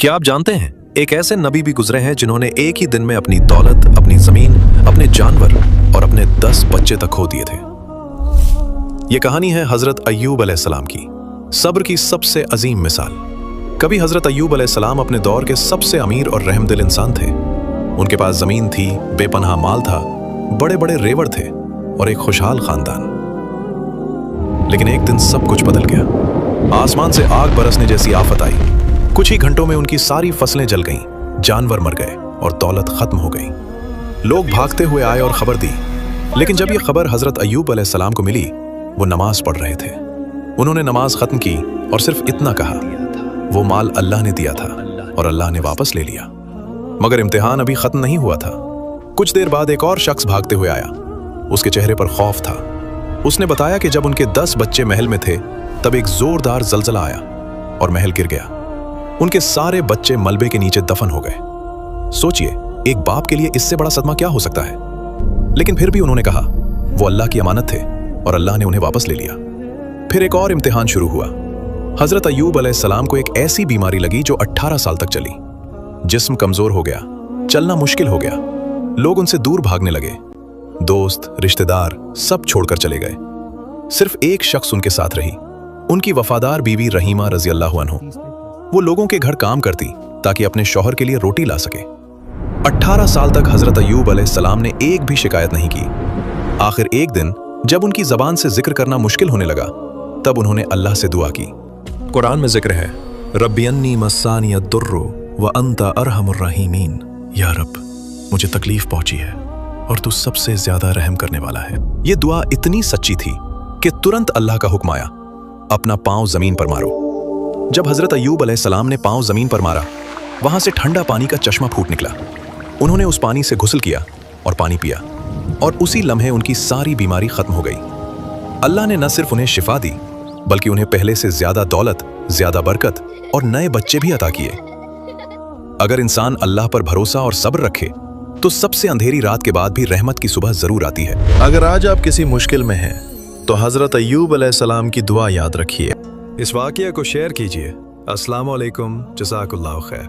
क्या आप जानते हैं एक ऐसे नबी भी गुजरे हैं जिन्होंने एक ही दिन में अपनी दौलत, अपनी जमीन, अपने जानवर और अपने 10 बच्चे तक खो दिए थे। ये कहानी है हजरत अय्यूब अलैहिस्सलाम की, सब्र की सबसे अजीम मिसाल। कभी हजरत अय्यूब अलैहिस्सलाम अपने दौर के सबसे अमीर और रहमदिल इंसान थे। उनके पास जमीन थी, बेपनाह माल था, बड़े बड़े रेवड़ थे और एक खुशहाल खानदान। लेकिन एक दिन सब कुछ बदल गया। आसमान से आग बरसने जैसी आफत आई। कुछ ही घंटों में उनकी सारी फसलें जल गईं, जानवर मर गए और दौलत खत्म हो गई। लोग भागते हुए आए और खबर दी, लेकिन जब ये खबर हजरत अय्यूब अलैहिस्सलाम को मिली, वो नमाज पढ़ रहे थे। उन्होंने नमाज खत्म की और सिर्फ इतना कहा, वो माल अल्लाह ने दिया था और अल्लाह ने वापस ले लिया। मगर इम्तिहान अभी खत्म नहीं हुआ था। कुछ देर बाद एक और शख्स भागते हुए आया। उसके चेहरे पर खौफ था। उसने बताया कि जब उनके 10 बच्चे महल में थे, तब एक जोरदार जलजला आया और महल गिर गया। उनके सारे बच्चे मलबे के नीचे दफन हो गए। सोचिए, एक बाप के लिए इससे बड़ा सदमा क्या हो सकता है। लेकिन फिर भी उन्होंने कहा, वो अल्लाह की अमानत थे और अल्लाह ने उन्हें वापस ले लिया। फिर एक और इम्तिहान शुरू हुआ। हजरत अय्यूब अलैहिस्सलाम को एक ऐसी बीमारी लगी जो 18 साल तक चली। जिस्म कमजोर हो गया, चलना मुश्किल हो गया। लोग उनसे दूर भागने लगे। दोस्त, रिश्तेदार सब छोड़कर चले गए। सिर्फ एक शख्स उनके साथ रही, उनकी वफादार बीवी रहीमा रजी अल्लाह अन्हा। वो लोगों के घर काम करती ताकि अपने शौहर के लिए रोटी ला सके। 18 साल तक हजरत अय्यूब अलैहिस्सलाम ने एक भी शिकायत नहीं की। आखिर एक दिन जब उनकी जबान से जिक्र करना मुश्किल होने लगा, तब उन्होंने अल्लाह से दुआ की। कुरान में जिक्र है, रब्बी अन्नी मस्सानी अद्दुर्रु व अंता अरहमुर रहीमीन। या रब, मुझे तकलीफ पहुंची है और तू सबसे ज्यादा रहम करने वाला है। ये दुआ इतनी सच्ची थी कि तुरंत अल्लाह का हुक्म आया, अपना पांव जमीन पर मारो। जब हजरत अय्यूब अलैहिस्सलाम ने पांव जमीन पर मारा, वहां से ठंडा पानी का चश्मा फूट निकला। उन्होंने उस पानी से गुस्ल किया और पानी पिया, और उसी लम्हे उनकी सारी बीमारी खत्म हो गई। अल्लाह ने न सिर्फ उन्हें शिफा दी, बल्कि उन्हें पहले से ज्यादा दौलत, ज्यादा बरकत और नए बच्चे भी अता किए। अगर इंसान अल्लाह पर भरोसा और सब्र रखे, तो सबसे अंधेरी रात के बाद भी रहमत की सुबह जरूर आती है। अगर आज आप किसी मुश्किल में हैं, तो हजरत अय्यूब अलैहिस्सलाम की दुआ याद रखिए। इस वाक़या को शेयर कीजिए। अस्सलाम वालेकुम, जज़ाकल्लाहु खैर।